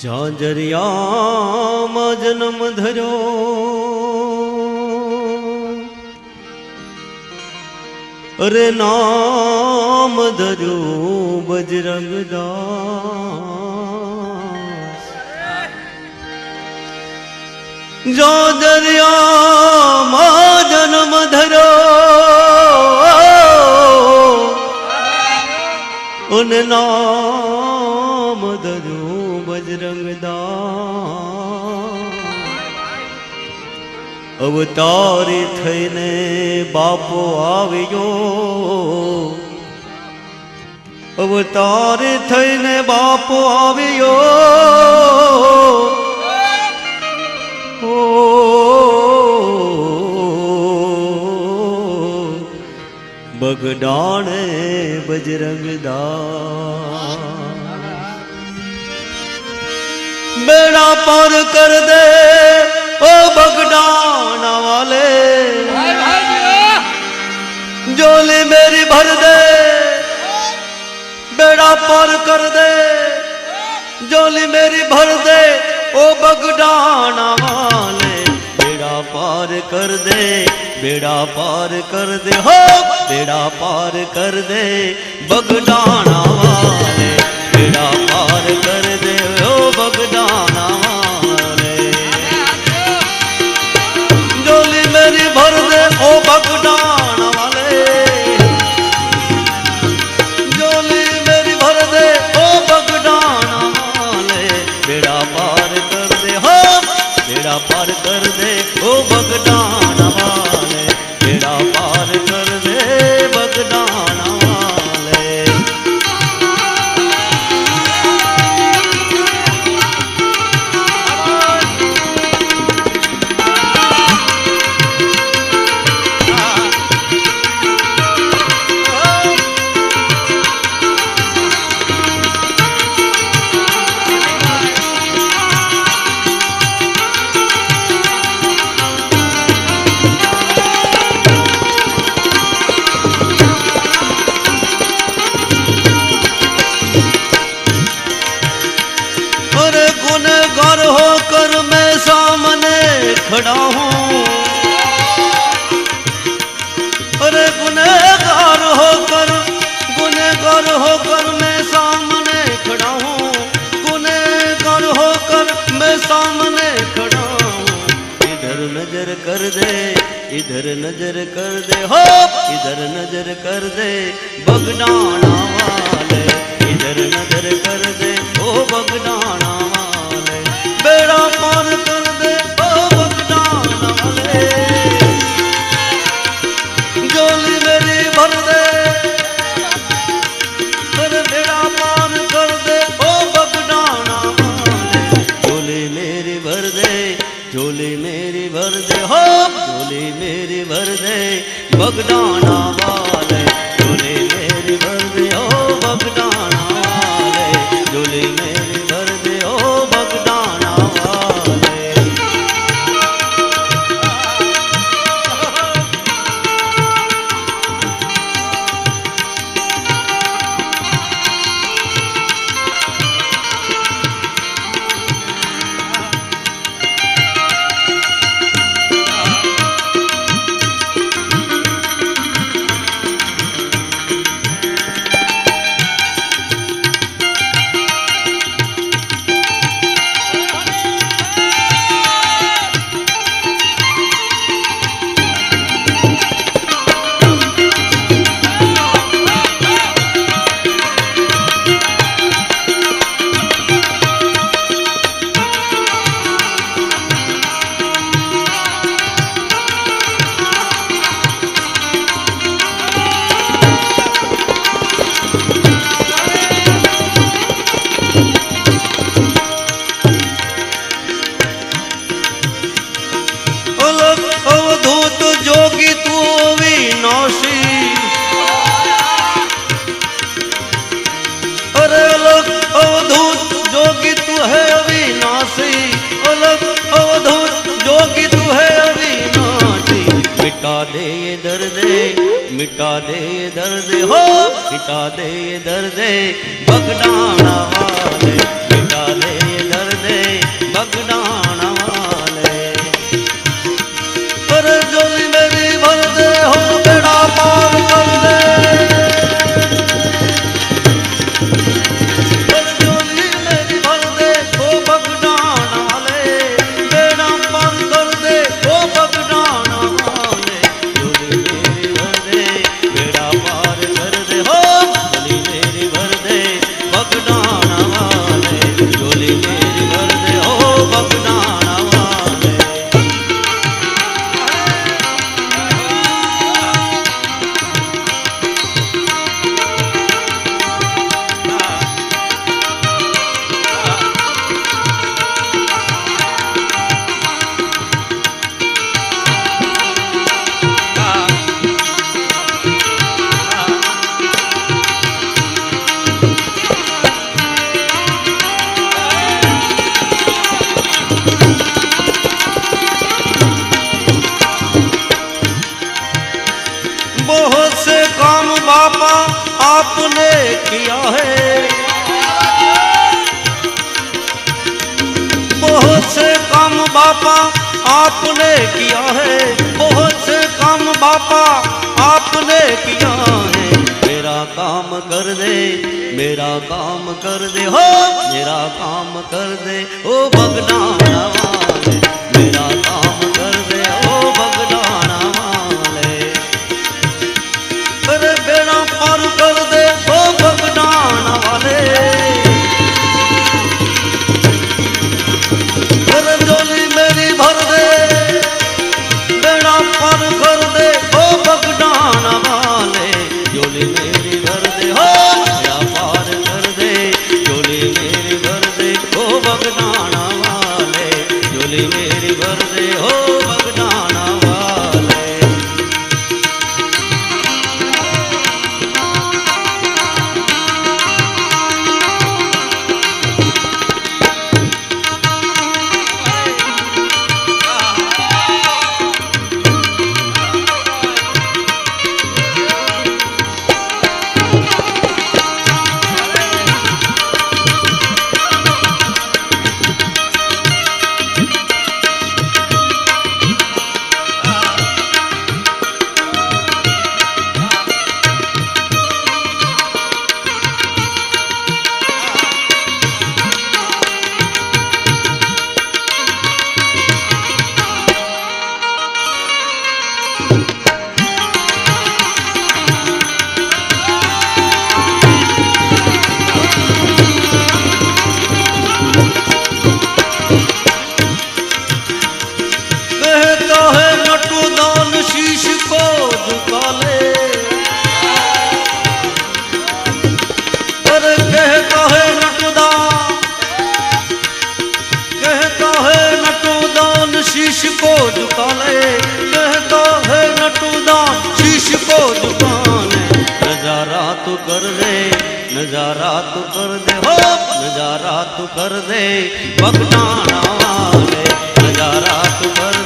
ઝાંઝરિયામાં જન્મ ધર્યો અરે નામ ધર્યું બજરંગદાસ ઝાંઝરિયામાં જન્મ ધર્યો અને નામ ધર્યું બજરંગદાસ અવતારી થઈને બાપો આવ્યો અવતારી થઈને બાપો આવ્યો બગડાણે બજરંગદાસ बेड़ा पार कर दे ओ बगडाना वाले जोली मेरी भर दे बेड़ा पार कर दे जोली मेरी भर दे ओ बगडाना वाले बेड़ा पार कर दे बेड़ा पार कर दे हो बेड़ा पार कर दे बगडाना वाले बेड़ा पार कर दे ओ बगडाना वाले जोली मेरी भर दे ओ बगडाना वाले जोली मेरी भर दे ओ बगडाना वाले बेड़ा पार कर दे हो बेड़ा पार कर दे ओ बगडाना वाले बेड़ा पार कर दे बगडाना वाले गुनहगार होकर मैं सामने खड़ा हूँ अरे गुनहगार होकर मैं सामने खड़ा हूँ गुनहगार होकर मैं सामने खड़ा हूँ इधर नजर कर दे इधर नजर कर दे हो इधर नजर कर दे बगडाना वाले इधर नजर कर दे ओ बगडाना वाले बेड़ा पार कर दे ओ बगडाना वाले जोली मेरी भर दे अरे बेड़ा पार कर दे ओ बगडाना वाले जोली मेरी भर दे जोली मेरी भर दे हो जोली मेरी भर दे बगडाना वाले जोली मेरी भर दे ओ बगडाना वाले जोली मेरी भर दे ओ बगडाना वाले अवधूत जोगी तू विनाशी अरे अलग अवधूत जोगी तू है अविनाशी अलग अवधूत जोगी तू है अविनाशी मिटा दे ये दर्द मिटा दे ये दर्द हो मिटा दे ये दर्द बगडाना वाले मिटा दे ये दर्द बगडाना वाले। पर झोली मेरी भर दे हो बेड़ा पार कर दे, पर झोली मेरी भर दे हो बगडाना वाले, बेड़ा पार कर दे हो बगडाना वाले। झोली मेरी भर दे बेड़ा पार कर दे हो, झोली मेरी भर दे बगडाना वाले, झोली मेरी भर दे हो बगडाना वाले। बहुत से काम बापा आपने किया है, बहुत से काम बापा आपने किया है, बहुत से काम बापा आपने किया है। मेरा काम कर दे, मेरा काम कर दे हो, मेरा काम कर दे ओ बगडाना वाले, मेरा काम कर दे ओ बगडाना वाले। अरे बेड़ा पार कर दे ओ बगडाना वाले, अरे झोली मेरी भर दे बेड़ा पार कर दे ओ बगडाना वाले। झोली मेरी भर दे हो बेड़ा पार कर दे, झोली मेरी भर दे ओ बगडाना वाले, झोली मेरी भर दे हो बगडाना वाले। कहता है नटू दान शीश को झुका ले, पर कहता है नटू दान, कहता है नटू दान शीश को झुका ले, कहता है नटू दान शीश को झुका ले। नजारा तू कर दे, नजारा तू कर दे हो, नजारा तू कर दे बगडाना वाले, नजारा तू कर